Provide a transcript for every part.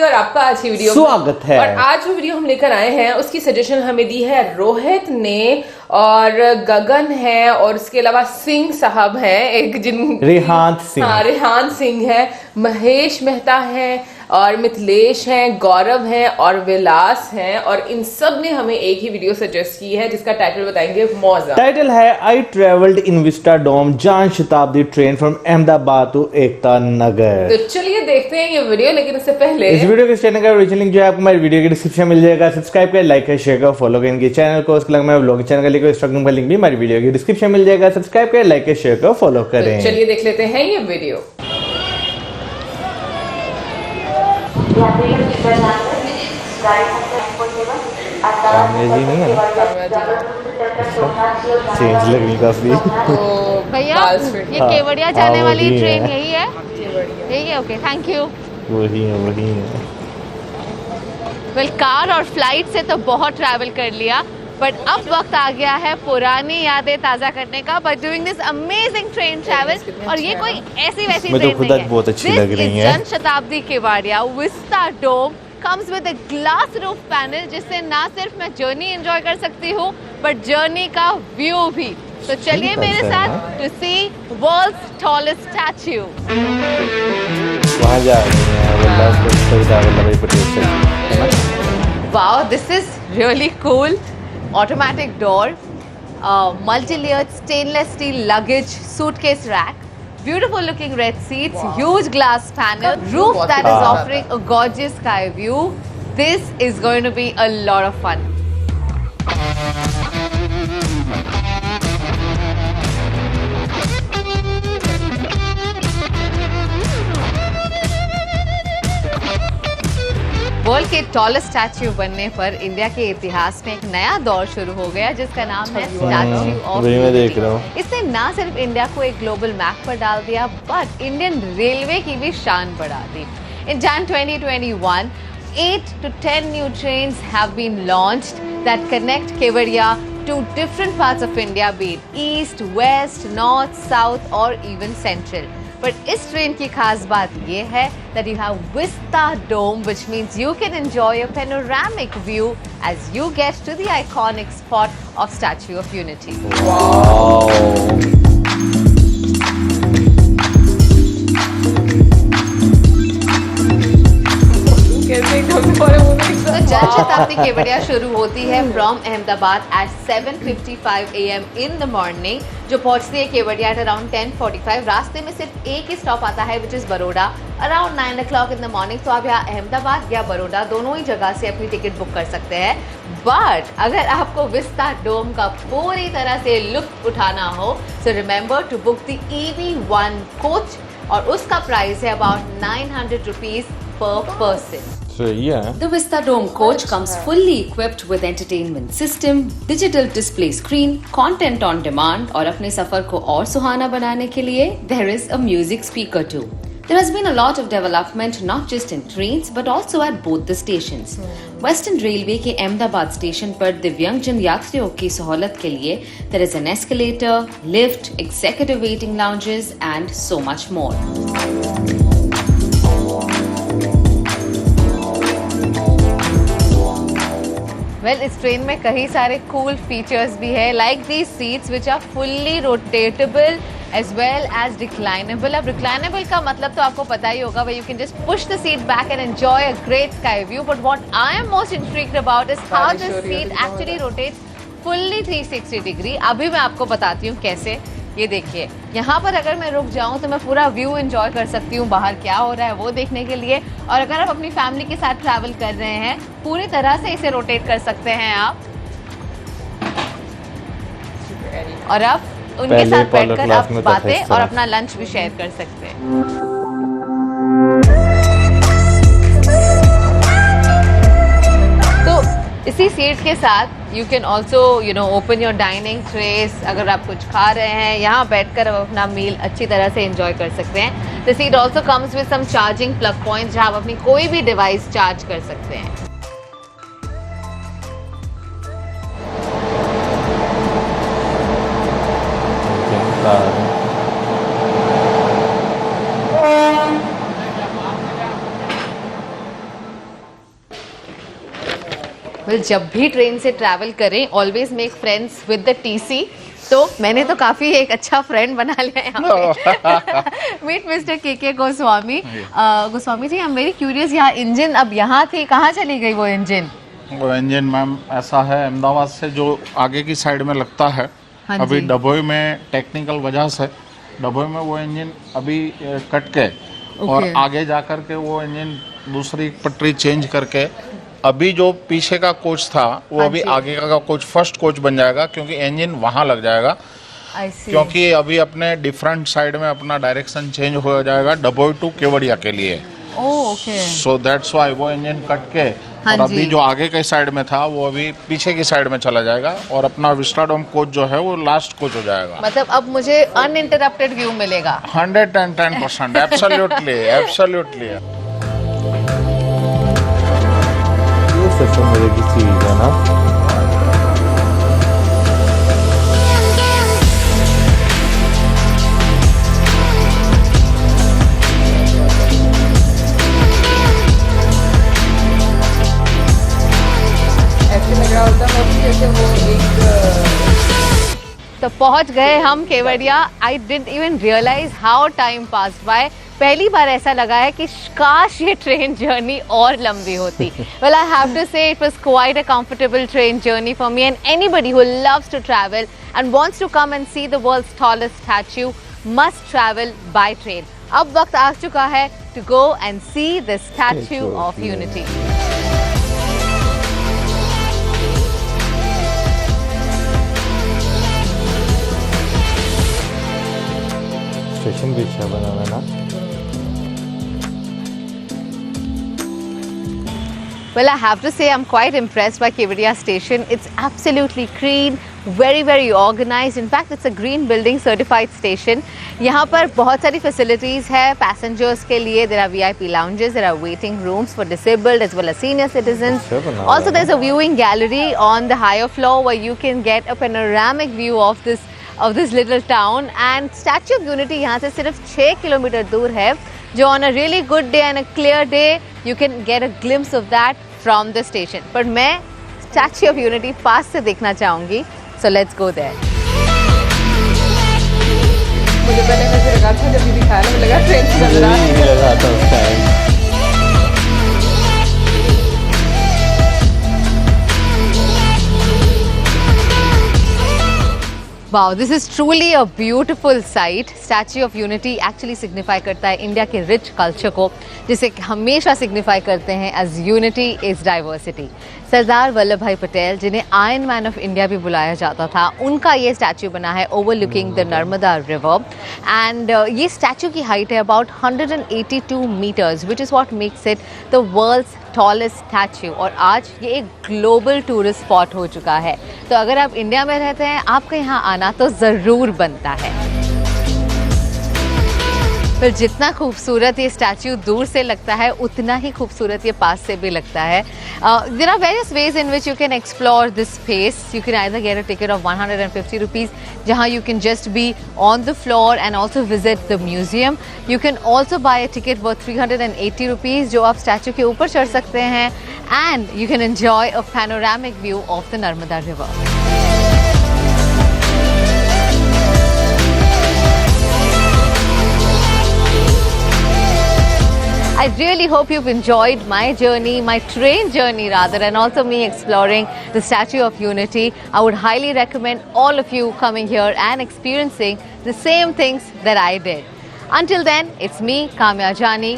और आपका आज की वीडियो स्वागत है। और आज जो वीडियो हम लेकर आए हैं उसकी सजेशन हमें दी है रोहित ने, और गगन है, और उसके अलावा सिंह साहब हैं, एक जिन रेहान सिंह। हाँ, रेहान सिंह है, महेश मेहता है, और मिथिलेश हैं, गौरव हैं और विलास हैं, और इन सब ने हमें एक ही वीडियो सजेस्ट की है जिसका टाइटल बताएंगे मौजा। टाइटल है I travelled in vistadome Jan Shatabdi train from Ahmedabad to Ekta Nagar. तो चलिए देखते हैं ये वीडियो, लेकिन उससे पहले इस वीडियो के चैनल का ओरिजिनल लिंक जो है आपको हमारी वीडियो के डिस्क्रिप्शन में मिल जाएगा। सब्सक्राइब करें, लाइक करें, शेयर करें, फॉलो करें इनके चैनल को। उसके अलावा ब्लॉग चैनल का लिंक, इंस्टाग्राम का लिंक भी हमारी वीडियो के डिस्क्रिप्शन में मिल जाएगा। सब्सक्राइब करें, लाइक करें, शेयर करें, फॉलो करें। तो चलिए देख लेते हैं ये वीडियो। जी नहीं है चेंज लग रही काफी। भैया ये केवड़िया जाने वाली ट्रेन यही है? यही है, ओके, थैंक यू। वही है। वेल, कार और फ्लाइट से तो बहुत ट्रैवल कर लिया, बट अब वक्त आ गया है पुरानी यादें ताजा करने का by doing this amazing train travel. और ये कोई ऐसी वैसी ट्रेन नहीं है, बहुत अच्छी लग रही है। Jan Shatabdi Kevadia vistadome comes with a glass roof panel, जिससे ना सिर्फ मैं जर्नी एंजॉय कर सकती हूँ बट जर्नी का व्यू भी। तो चलिए मेरे साथ to see world's tallest statue. वहाँ जा रही हैं wow, this is really cool. Automatic door, multi-layered stainless steel luggage suitcase rack, beautiful looking red seats, huge glass panel, roof that is offering a gorgeous sky view. This is going to be a lot of fun. World के tallest statue बनने पर India के इतिहास में एक नया दौर शुरू हो गया जिसका नाम है स्टैच्यू ऑफ यूनिटी। इसने ना सिर्फ इंडिया को एक ग्लोबल मैप पर डाल दिया बट इंडियन रेलवे की भी शान बढ़ा दी। इन Jan 2021, 8 to 10 new trains have been launched that connect Kevadia to different parts of India, be it east, west, north, south or even central. But इस ट्रेन की खास बात ये है that you have Vistadome, which means you can enjoy a panoramic view as you get to the iconic spot of Statue of Unity. Wow. तो जन शताब्दी केवड़िया शुरू होती है from Ahmedabad at 7:55 AM in the morning, जो पहुंचती है केवड़िया एट अराउंड 10:45। रास्ते में सिर्फ एक ही स्टॉप आता है which is Baroda around 9 o'clock in the morning। तो आप यहाँ अहमदाबाद या बड़ौदा दोनों ही जगह से अपनी टिकट बुक कर सकते हैं। बट अगर आपको विस्टाडोम का पूरी तरह से लुत्फ उठाना हो so remember to book the EV1 coach, और उसका प्राइस है about 900 rupees per person. So yeah. The Vistadome coach comes fully equipped with entertainment system, digital display screen, content on demand, और अपने सफर को और सुहाना बनाने के लिए there is a music speaker too. There has been a lot of development not just in trains but also at both the stations. Western Railway के Ahmedabad station पर दिव्यांगजन यात्रियों की सहूलत के लिए there is an escalator, lift, executive waiting lounges and so much more. Well, इस train में कई सारे कूल फीचर्स भी है, like the seats which are fully rotatable as well as reclinable. अब रिक्लाइनेबल का मतलब तो आपको पता ही होगा, you can just push the seat back and enjoy a great sky view. But what I am most intrigued about is how this seat actually rotates fully 360 degree. अभी मैं आपको बताती हूँ कैसे। ये देखिए, यहाँ पर अगर मैं रुक जाऊँ तो मैं पूरा व्यू एंजॉय कर सकती हूँ, बाहर क्या हो रहा है वो देखने के लिए। और अगर आप अपनी फैमिली के साथ ट्रैवल कर रहे हैं पूरी तरह से इसे रोटेट कर सकते हैं आप, और आप उनके साथ बैठकर आप बातें और अपना लंच भी शेयर कर सकते हैं। तो इसी सीट के साथ you can also open your dining trace. अगर आप कुछ खा रहे हैं यहाँ बैठकर आप अपना मील अच्छी तरह से एंजॉय कर सकते हैं। The seat also comes with some charging plug point जहाँ आप अपनी कोई भी डिवाइस चार्ज कर सकते हैं। well, जब भी ट्रेन से ट्रैवल करें always make friends with the TC. तो मैंने तो काफी एक अच्छा फ्रेंड बना लिया यहाँ पे। मीट मिस्टर के Goswami. Goswami ji, I am very curious, यहाँ इंजन अब यहाँ थी, कहाँ चली गई वो इंजन? वो इंजन मैम ऐसा है, अहमदाबाद से जो आगे की साइड में लगता है, हाँ अभी जी। डभोई में टेक्निकल वजह से डभोई में वो इंजन अभी कट के और Okay. आगे जा कर के वो इंजन दूसरी पटरी चेंज करके अभी जो पीछे का कोच था वो हाँ अभी जी। आगे का कोच फर्स्ट कोच बन जाएगा, क्योंकि इंजन वहाँ लग जाएगा, I see. क्योंकि अभी अपने डिफरेंट साइड में अपना डायरेक्शन चेंज हो जाएगा डभोई टू केवड़िया के लिए। ओह, ओके। सो दैट्स वाई वो इंजन कट के हाँ और अभी जी। जो आगे के साइड में था वो अभी पीछे की साइड में चला जाएगा और अपना विस्टाडोम कोच जो है वो लास्ट कोच हो जाएगा। मतलब अब मुझे अनइंटरप्टेड व्यू मिलेगा। 110%, एब्सोल्युटली एब्सोल्युटली। ये सबसे मजे की चीज है ना। ऐसे लग रहा होता है कि जैसे वो एक तो पहुंच गए हम Kevadia. I didn't even realise how time pass by. पहली बार ऐसा लगा है कि काश ये ट्रेन जर्नी और लंबी होती। Well, I have to say it was quite a comfortable train journey for me and anybody who loves to travel and wants to come and see the world's tallest statue must travel by train. अब वक्त आ चुका है to go and see the Statue of Unity. Station भी अच्छा बना हुआ है ना। Well, I have to say I'm quite impressed by Kevadia station. It's absolutely clean, very organized. In fact, it's a green building certified station. यहाँ पर बहुत सारी facilities है passengers के लिए. There are VIP lounges, there are waiting rooms for disabled as well as senior citizens. अच्छा बना हुआ Also, है। there's a viewing gallery on the higher floor where you can get a panoramic view of this little town. And Statue of Unity यहाँ से सिर्फ 6 kilometre दूर है, जो on a really good day and a clear day you can get a glimpse of that from the station. पर मैं Statue of Unity पास से देखना चाहूँगी, so let's go there. मुझे पहले मुझे लगा था जब ये दिखाया ना, मुझे लगा ट्रेन से नजर आ रही है। मुझे लगा था उस time. Wow, this is truly a beautiful sight. Statue of Unity actually signify करता है इंडिया के रिच कल्चर को, जिसे हमेशा सिग्निफाई करते हैं as unity is diversity. Sardar Vallabh भाई पटेल, जिन्हें आयरन मैन ऑफ इंडिया भी बुलाया जाता था, उनका ये स्टैचू बना है overlooking the Narmada river. And ये स्टैचू की हाइट है about 182 metres, which is what makes it the world's tallest statue. और आज ये एक ग्लोबल टूरिस्ट स्पॉट हो चुका है। तो अगर आप इंडिया में रहते हैं, आपका यहाँ आना तो ज़रूर बनता है। पर जितना खूबसूरत ये स्टैचू दूर से लगता है, उतना ही खूबसूरत ये पास से भी लगता है। There are various ways in which you can explore this space. You can either get a ticket of 150 rupees, जहाँ you can just be on the floor and also visit the museum. You can also buy a ticket worth 380 rupees, जो आप statue के ऊपर चढ़ सकते हैं, and you can enjoy a panoramic view of the Narmada river. I really hope you've enjoyed my journey, my train journey rather, and also me exploring the Statue of Unity. I would highly recommend all of you coming here and experiencing the same things that I did. Until then, it's me, Kamya Jani,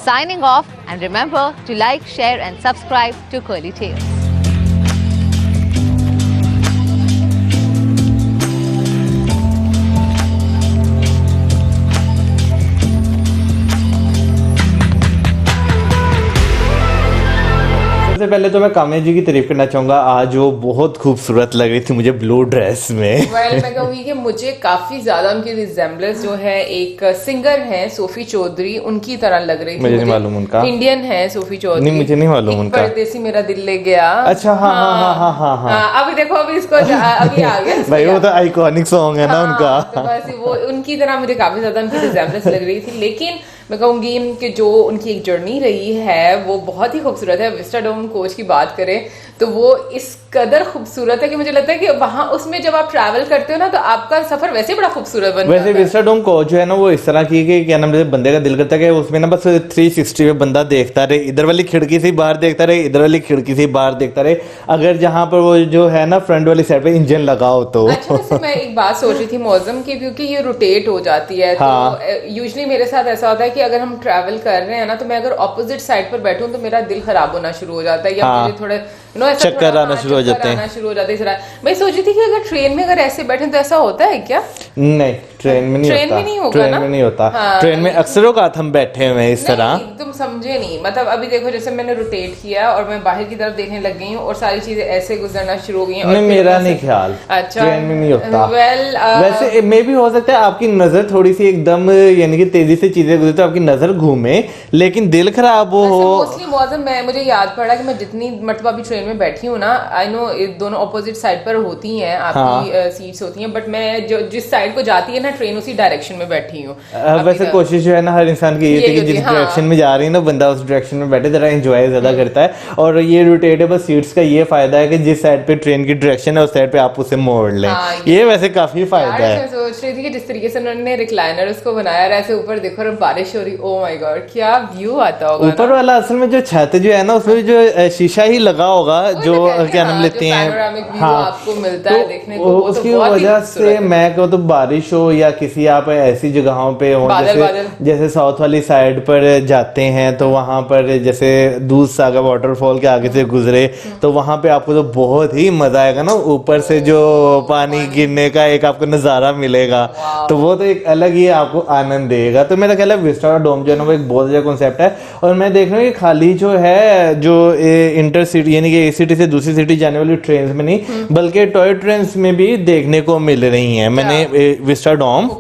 signing off, and remember to like, share and subscribe to Curly Tales. सबसे पहले तो मैं काम्या जी की तारीफ करना चाहूंगा। आज वो बहुत खूबसूरत लग रही थी मुझे ब्लू ड्रेस में। मैं कहूँगी कि मुझे काफी ज्यादा उनकी रिजेम्बलेंस जो है एक सिंगर है सोफी चौधरी, उनकी तरह लग रही थी। मुझे नहीं मालूम उनका। इंडियन है सोफी चौधरी। नहीं, मुझे नहीं मालूम उनका। परदेसी मेरा दिल ले गया। अच्छा, हाँ। अभी देखो, अभी इसको अभी आ गया भाई, वो तो आइकॉनिक सॉन्ग है ना उनका। तो बस वो उनकी तरह मुझे काफी ज्यादा उनकी रिजेम्बलेंस लग रही थी। लेकिन मैं कहूँगी कि जो उनकी एक जर्नी रही है वो बहुत ही खूबसूरत है। विस्टाडोम कोच की बात करें तो वो इस कदर खूबसूरत है कि मुझे लगता है कि वहां उसमें जब आप ट्रैवल करते हो ना तो आपका सफर वैसे बड़ा खूबसूरत बन वैसे विस्टाडोम कोच जो है ना वो इस तरह की कि क्या नाम, जैसे बंदे का दिल करता है कि उसमें ना बस 360 पे बंदा देखता रहे, इधर वाली खिड़की से बाहर देखता रहे, इधर वाली खिड़की से बाहर देखता रहे, अगर जहां पर वो जो है ना फ्रंट वाली साइड पे इंजन लगाओ तो। अच्छा, वैसे मैं एक बात सोच रही थी मौसम की, क्योंकि ये रोटेट हो जाती है हाँ। तो यूजुअली मेरे साथ ऐसा होता है कि अगर हम ट्रैवल कर रहे हैं ना तो मैं अगर ऑपोजिट साइड पर बैठूं तो मेरा दिल खराब होना शुरू हो जाता है या हाँ। मुझे थोड़े ऐसा चक्कर आना शुरू हो जाते हैं। मैं सोच रही थी कि अगर ट्रेन में अगर ऐसे बैठे तो ऐसा होता है क्या? नहीं, ट्रेन में नहीं होता। ट्रेन में नहीं होता। ट्रेन में अक्सर औकात हम बैठे हुए हैं इस तरह। तुम समझे नहीं, मतलब अभी देखो जैसे मैंने रोटेट किया और मैं बाहर की तरफ देखने लग गई हूँ और सारी चीजें ऐसे गुजरना शुरू हो गई हैं। नहीं, मेरा नहीं ख्याल। अच्छा, ट्रेन में नहीं होता। वैसे मे भी हो सकता है आपकी नजर थोड़ी सी एकदम यानी कि तेजी से चीजें गुजरे तो आपकी नजर घूमे, लेकिन दिल खराब हो। मोस्टली मौसम में मुझे याद पड़ा कि मैं जितनी मतलब अभी ट्रेन में बैठी हूँ ना, आई नो दोनों ऑपोजिट साइड पर होती हैं आपकी सीट्स होती हैं, बट मैं जो जिस साइड को जाती है ना ट्रेन उसी डायरेक्शन में बैठी हूँ। वैसे कोशिश जो है ना हर इंसान की ये होती है कि जिस डायरेक्शन में जा रही है ना बंदा उस डायरेक्शन में बैठे, जरा एंजॉय ज्यादा करता है। और ये रोटेटेबल सीट्स का ये फायदा है कि जिस साइड पे ट्रेन की डायरेक्शन है उस साइड पे आप उसे मोड़ लें। ये वैसे काफी फायदा है। मैं सोच रही थी कि जिस तरीके से उन्होंने रिक्लाइनर उसको बनाया है, ऐसे ऊपर देखो और बारिश हो रही, ओह माय गॉड क्या व्यू आता होगा। ऊपर वाला असल में जो छत जो है ना उसमें जो शीशा ही लगा होगा जो क्या नाम लेते हैं, हाँ, आपको मिलता है देखने को, वो उसकी वजह से मैं कहूँ तो बारिश हो या किसी आप ऐसी जगहों पे हो जैसे साउथ वाली साइड पर जाते हैं तो वहां पर जैसे दूध सागर वाटरफॉल के आगे से गुजरे तो वहां पे आपको तो बहुत ही मजा आएगा ना, ऊपर से जो पानी गिरने का एक आपको नजारा मिलेगा तो वो तो एक अलग ही आपको आनंद देगा। तो मेरा ख्याल है विस्टाडोम जो है ना वो एक बहुत अच्छा कॉन्सेप्ट है। और मैं देख रहा हूँ कि खाली जो है जो इंटर सिटी यानी कि एक सिटी से दूसरी सिटी जाने वाली ट्रेन में नहीं बल्कि टॉय ट्रेन में भी देखने को मिल रही है। मैंने विस्टाडोम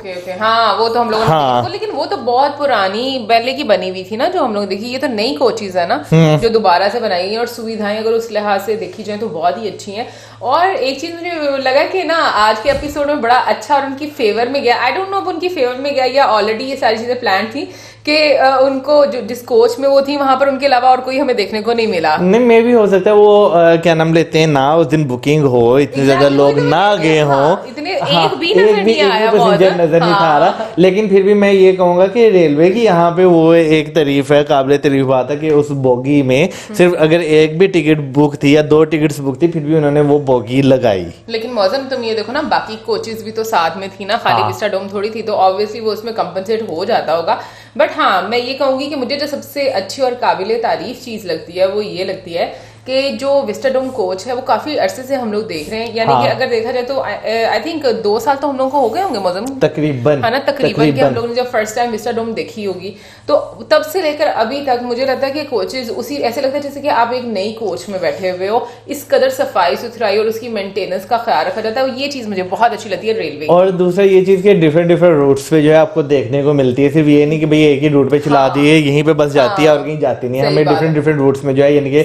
हाँ वो तो हम लोगों ने लेकिन वो तो बहुत पुरानी पहले की बनी हुई थी ना जो हम लोग देखी, ये तो नई कोचेज है ना जो दोबारा से बनाई है और सुविधाएं अगर उस लिहाज से देखी जाए तो बहुत ही अच्छी हैं। और एक चीज मुझे लगा कि ना आज के एपिसोड में बड़ा अच्छा और उनकी फेवर में गया, आई डोंट नो अब उनकी फेवर में गया या ऑलरेडी ये सारी चीजें प्लान थी कि उनको जो जिस कोच में वो थी वहां पर उनके अलावा और कोई हमें देखने को नहीं मिला। नहीं, मे भी हो सकता है वो क्या नाम लेते हैं ना उस दिन बुकिंग हो, इतने ज्यादा लोग ना गए हो, इतने एक भी पैसेंजर नजर नहीं था रहा। लेकिन फिर भी मैं ये कहूंगा कि रेलवे की यहाँ पे वो एक तारीफ है, काबिल तारीफ बात है कि उस बोगी में सिर्फ अगर एक भी टिकट बुक थी या 2 टिकट्स बुक थी फिर भी उन्होंने वो बोगी लगाई। लेकिन मौसम तुम ये देखो ना बाकी कोचेस भी तो साथ में थी ना, खाली विस्टाडोम थोड़ी थी, तो ऑब्वियसली वो उसमें कंपनसेट हो जाता होगा। बट हाँ मैं ये कहूंगी कि मुझे जो सबसे अच्छी और काबिले तारीफ चीज लगती है वो ये लगती है कि जो विस्टाडोम कोच है वो काफी अरसे से हम लोग देख रहे हैं, यानी कि अगर देखा जाए तो आई थिंक 2 साल तो हम लोगों को हो गए होंगे मौसम तकरीबन, है ना, तकरीबन कि हम लोगों ने जब फर्स्ट टाइम विस्टाडोम देखी होगी तो तब से लेकर अभी तक मुझे लगता है कि कोचेज उसी ऐसे लगता है जैसे कि आप एक नई कोच में बैठे हुए हो। इस कदर सफाई सुथराई और उसकी मेंटेनेंस का ख्याल रखा जाता है, ये चीज मुझे बहुत अच्छी लगती है रेलवे। और दूसरा ये चीज के डिफरेंट रूट्स पे जो है आपको देखने को मिलती है, सिर्फ ये नहीं कि भाई एक ही रूट पे चला दिए यहीं पे बस जाती है और कहीं जाती नहीं है, हमें डिफरेंट रूट्स में जो है यानी कि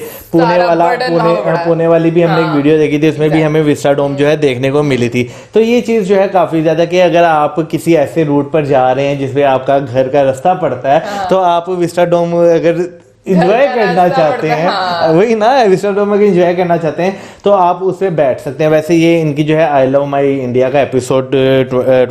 पुणे वाली भी हमने एक वीडियो देखी थी उसमें भी हमें विस्टाडोम जो है देखने को मिली थी। तो ये चीज जो है काफी ज्यादा कि अगर आप किसी ऐसे रूट पर जा रहे हैं जिसपे आपका घर का रास्ता पड़ता है तो आप विस्टाडोम अगर इंजॉय करना चाहते हैं, वही ना विस्टाडोम में इंजॉय करना चाहते हैं तो आप उससे बैठ सकते हैं। वैसे ये इनकी जो है आई लव माई इंडिया का एपिसोड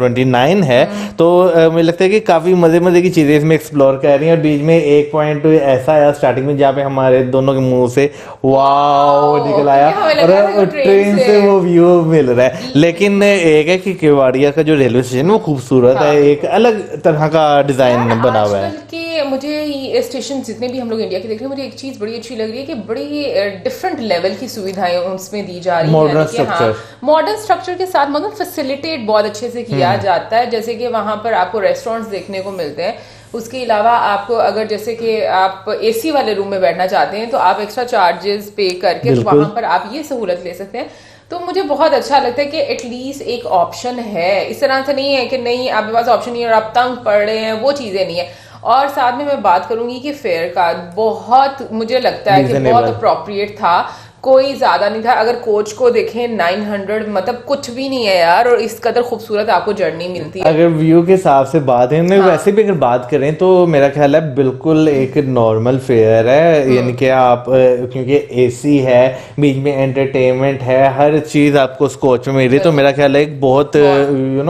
29 है तो मुझे लगता है कि काफी मजे की चीजें इसमें एक्सप्लोर कर रही हैं। और बीच में एक पॉइंट ऐसा आया स्टार्टिंग में जहाँ पे हमारे दोनों के मुंह से वाव निकल आया और ट्रेन से वो व्यू मिल रहा है। लेकिन एक है कि केवाड़िया का जो रेलवे स्टेशन वो खूबसूरत है, एक अलग तरह का डिजाइन बना हुआ है। मुझे स्टेशन जितने भी हम लोग इंडिया के देख रहे हैं मुझे एक चीज बड़ी अच्छी लग रही है कि बड़ी डिफरेंट लेवल की सुविधाएं उसमें दी जा रही है। मॉडर्न स्ट्रक्चर के साथ मतलब फैसिलिटेट बहुत अच्छे से किया जाता है। जैसे कि वहां पर आपको रेस्टोरेंट्स देखने को मिलते हैं, उसके अलावा आपको अगर जैसे कि आप एसी वाले रूम में बैठना चाहते हैं तो आप एक्स्ट्रा चार्जेस पे करके तो वहां पर आप ये सहूलत ले सकते हैं। तो मुझे बहुत अच्छा लगता है कि एटलीस्ट एक ऑप्शन है, इस तरह से नहीं है कि नहीं आपके पास ऑप्शन नहीं है और आप तंग पड़ रहे हैं, वो चीजें नहीं है। और साथ में मैं बात करूंगी कि फेयर का बहुत मुझे लगता है कि बहुत अप्रोप्रिएट था। कोई ज्यादा नहीं था। अगर कोच को देखें 900 मतलब कुछ भी नहीं है यार, और इस कदर खूबसूरत आपको जर्नी मिलती है। अगर व्यू के हिसाब से बात है हाँ। वैसे भी अगर बात करें तो मेरा ख्याल है बिल्कुल एक नॉर्मल फेयर है, यानी कि आप क्योंकि एसी है, बीच में एंटरटेनमेंट है, हर चीज आपको उस कोच में मिल रही, तो मेरा ख्याल है एक बहुत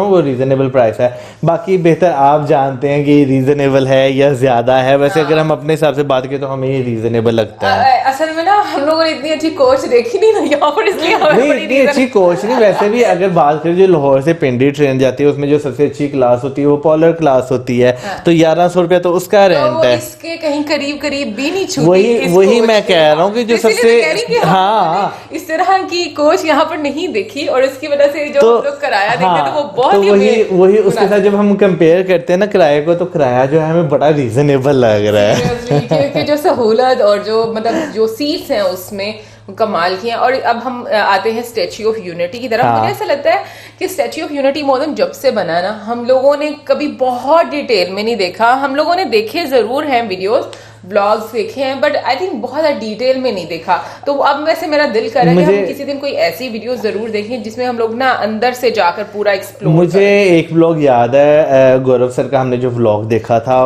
वो रीजनेबल प्राइस है। बाकी बेहतर आप जानते हैं कि रीजनेबल है या ज्यादा है, वैसे अगर हम अपने हिसाब से बात करें तो हमें ये रीजनेबल लगता है। असल में ना हम लोगों ने इतनी अच्छी कोच देखी नहीं ना यहाँ पर, इसलिए नहीं इतनी अच्छी कोच नहीं। वैसे भी अगर बात करें जो लाहौर से पिंडी ट्रेन जाती है उसमें जो सबसे अच्छी क्लास होती है वो पॉलर क्लास होती है, तो 1100 रुपया तो उसका रेंट है, इसके कहीं करीब भी नहीं छूती। वही मैं कह रहा हूँ कि जो सबसे हाँ इस तरह की कोच यहाँ पर नहीं देखी, और इसकी वजह से जो हम लोग किराया देखते हैं तो वो बहुत ही वही उसके साथ जब हम कंपेयर करते हैं ना किराए को, तो किराया जो है हमें बड़ा रीजनेबल लग रहा है, क्योंकि जो सहूलत और जो मतलब जो सीट्स हैं उसमें कमाल की हैं। और अब हम आते हैं स्टैच्यू ऑफ यूनिटी की तरफ। मुझे ऐसा लगता है कि स्टैच्यू ऑफ यूनिटी मोदम जब से बना ना, हम लोगों ने कभी बहुत डिटेल में नहीं देखा। हम लोगों ने देखे जरूर हैं वीडियोस, ब्लॉग्स देखे हैं, बट आई थिंक बहुत डिटेल में नहीं देखा। तो अब वैसे मेरा दिल कर रहा है कि हम किसी दिन कोई ऐसी वीडियो जरूर देखें जिसमें हम लोग ना अंदर से जाकर पूरा एक्सप्लोर। मुझे एक व्लॉग याद है, गौरव सर का हमने जो व्लॉग देखा था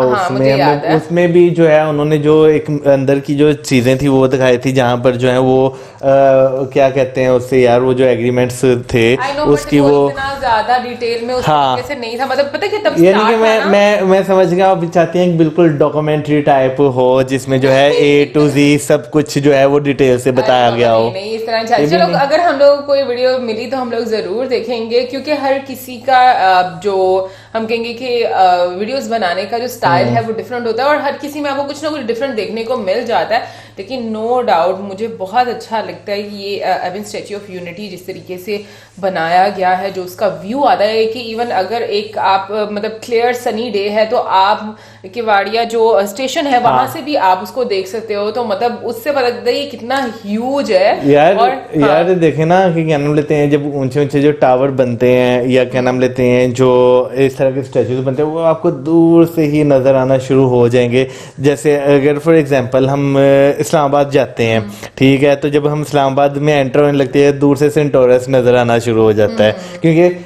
उसमें भी जो है उन्होंने जो एक अंदर की जो चीजें थी वो दिखाई थी, जहाँ पर जो है वो क्या कहते हैं उससे यार, वो जो एग्रीमेंट्स थे उसकी वो ज्यादा डिटेल में उस तरीके से नहीं था। मतलब पता है तब यानी कि मैं समझ गया, आप चाहती हैं बिल्कुल डॉक्यूमेंट्री टाइप हो जिसमें जो है A to Z सब कुछ जो है वो डिटेल से बताया गया हो। नहीं इस तरह चलो अगर हम लोग कोई वीडियो मिली तो हम लोग जरूर देखेंगे, क्योंकि हर किसी का जो हम कहेंगे कि वीडियोस बनाने का जो स्टाइल है वो डिफरेंट होता है, और हर किसी में आपको कुछ ना कुछ डिफरेंट देखने को मिल जाता है। लेकिन नो डाउट मुझे बहुत अच्छा लगता है ये एवन स्टैच्यू ऑफ यूनिटी जिस तरीके से बनाया गया है, जो उसका व्यू आता है कि इवन अगर एक आप मतलब क्लियर सनी डे है तो आप केवाड़िया जो स्टेशन है वहां से भी आप उसको देख सकते हो, तो मतलब उससे पता चलता है कितना ह्यूज है। यार देखे ना कि क्या नाम लेते हैं, जब ऊंचे ऊंचे जो टावर बनते हैं या क्या नाम लेते हैं जो इस तरह के स्टैचूज बनते हैं, वो आपको दूर से ही नजर आना शुरू हो जाएंगे। जैसे अगर फॉर एग्जांपल हम इस्लामाबाद जाते हैं, ठीक है, तो जब हम इस्लामाबाद में एंटर होने लगते हैं दूर से सेंटोरस नजर आना शुरू हो जाता है, क्योंकि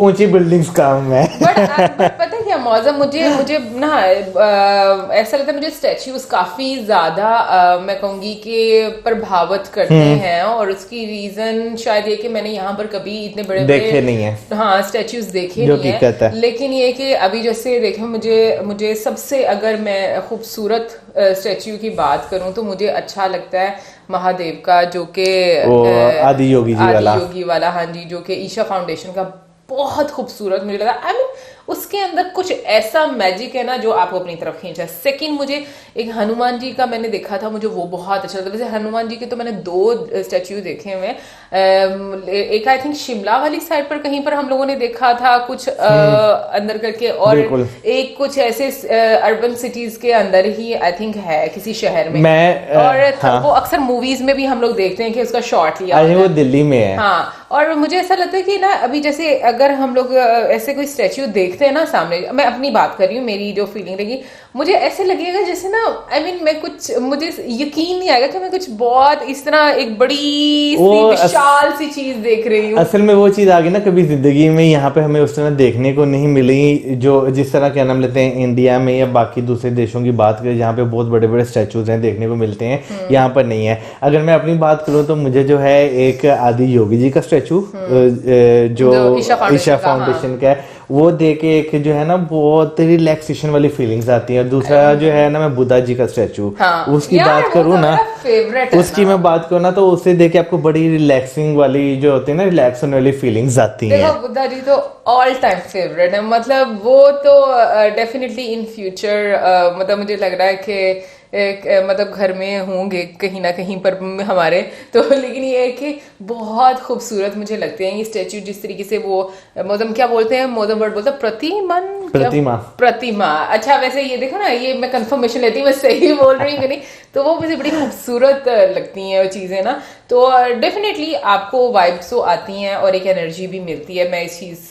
ऊंची बिल्डिंग्स कम है। पता है क्या मौसम, मुझे ना ऐसा लगता है मुझे स्टैच्यूज काफी ज्यादा मैं कहूंगी कि प्रभावित करते हैं, और उसकी रीजन शायद ये कि मैंने यहाँ पर कभी इतने बड़े देखे नहीं है, हाँ स्टैच्यूज देखे नहीं है। लेकिन ये कि अभी जैसे देखे मुझे सबसे अगर मैं खूबसूरत स्टैच्यू की बात करूं तो मुझे अच्छा लगता है महादेव का, जो कि आदि योगी वाला, हाँ जी, जो कि ईशा फाउंडेशन का बहुत खूबसूरत मुझे लगा। आई मीन उसके अंदर कुछ ऐसा मैजिक है ना जो आपको अपनी तरफ खींचा। सेकंड मुझे एक हनुमान जी का मैंने देखा था, मुझे वो बहुत अच्छा लगा। वैसे हनुमान जी के तो मैंने 2 स्टैच्यू देखे हुए, एक आई थिंक शिमला वाली साइड पर कहीं पर हम लोगों ने देखा था कुछ अंदर करके, और एक कुछ ऐसे अर्बन सिटीज के अंदर ही आई थिंक है किसी शहर में, और वो अक्सर मूवीज में भी हम लोग देखते हैं कि उसका शॉट लिया, वो दिल्ली में है। हाँ, और मुझे ऐसा लगता है कि ना अभी जैसे अगर हम लोग ऐसे कोई स्टैच्यू देखते हैं ना सामने, मैं अपनी बात कर रही हूँ, मेरी जो फीलिंग रहेगी, मुझे ऐसे लगेगा जैसे ना आई मीन मुझे यकीन नहीं आएगा कि मैं कुछ बहुत इस तरह एक बड़ी सी विशाल सी चीज देख रही हूँ। असल में वो चीज आ गई ना, कभी जिंदगी में यहाँ पे हमें उस तरह देखने को नहीं मिली, जो जिस तरह क्या नाम लेते हैं इंडिया में या बाकी दूसरे देशों की बात करें जहाँ पे बहुत बड़े बड़े स्टैचूज हैं देखने को मिलते हैं, यहाँ पर नहीं है। अगर मैं अपनी बात करूँ तो मुझे जो है एक आदि योगी जी का स्टैचू जो ईशा फाउंडेशन का है, वो देख के एक जो है ना बहुत रिलैक्सेशन वाली फीलिंग्स आती है। दूसरा जो है ना मैं बुद्धा जी का स्टैचू, उसकी बात करूँ ना, उसकी मैं बात करूँ ना, तो उसे देख के आपको बड़ी रिलैक्सिंग वाली जो होती है ना, रिलैक्स होने वाली फीलिंग्स आती हैं। बुद्धा जी तो ऑल टाइम फेवरेट है, मतलब वो तो डेफिनेटली इन फ्यूचर मतलब मुझे लग रहा है कि मतलब घर में होंगे कहीं ना कहीं पर हमारे तो, लेकिन ये है कि बहुत खूबसूरत मुझे लगते हैं ये स्टैच्यू, जिस तरीके से वो मोदम क्या बोलते हैं, मोदम वर्ड बोलते हैं प्रतिमा। अच्छा वैसे ये देखो ना, ये मैं कंफर्मेशन लेती हूँ मैं सही बोल रही हूँ कि नहीं, तो वो मुझे बड़ी खूबसूरत लगती हैं वो चीजें ना, तो डेफिनेटली आपको वाइब्स तो आती हैं और एक एनर्जी भी मिलती है, मैं इस चीज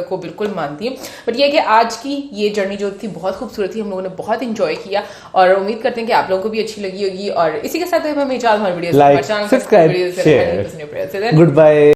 को बिल्कुल मानती हूँ। बट ये कि आज की ये जर्नी जो थी बहुत खूबसूरत थी, हम लोगों ने बहुत इंजॉय किया, और उम्मीद करते हैं हैं कि आप लोगों को भी अच्छी लगी होगी। और इसी के साथ हमें हमारी video like, subscribe, share, good bye.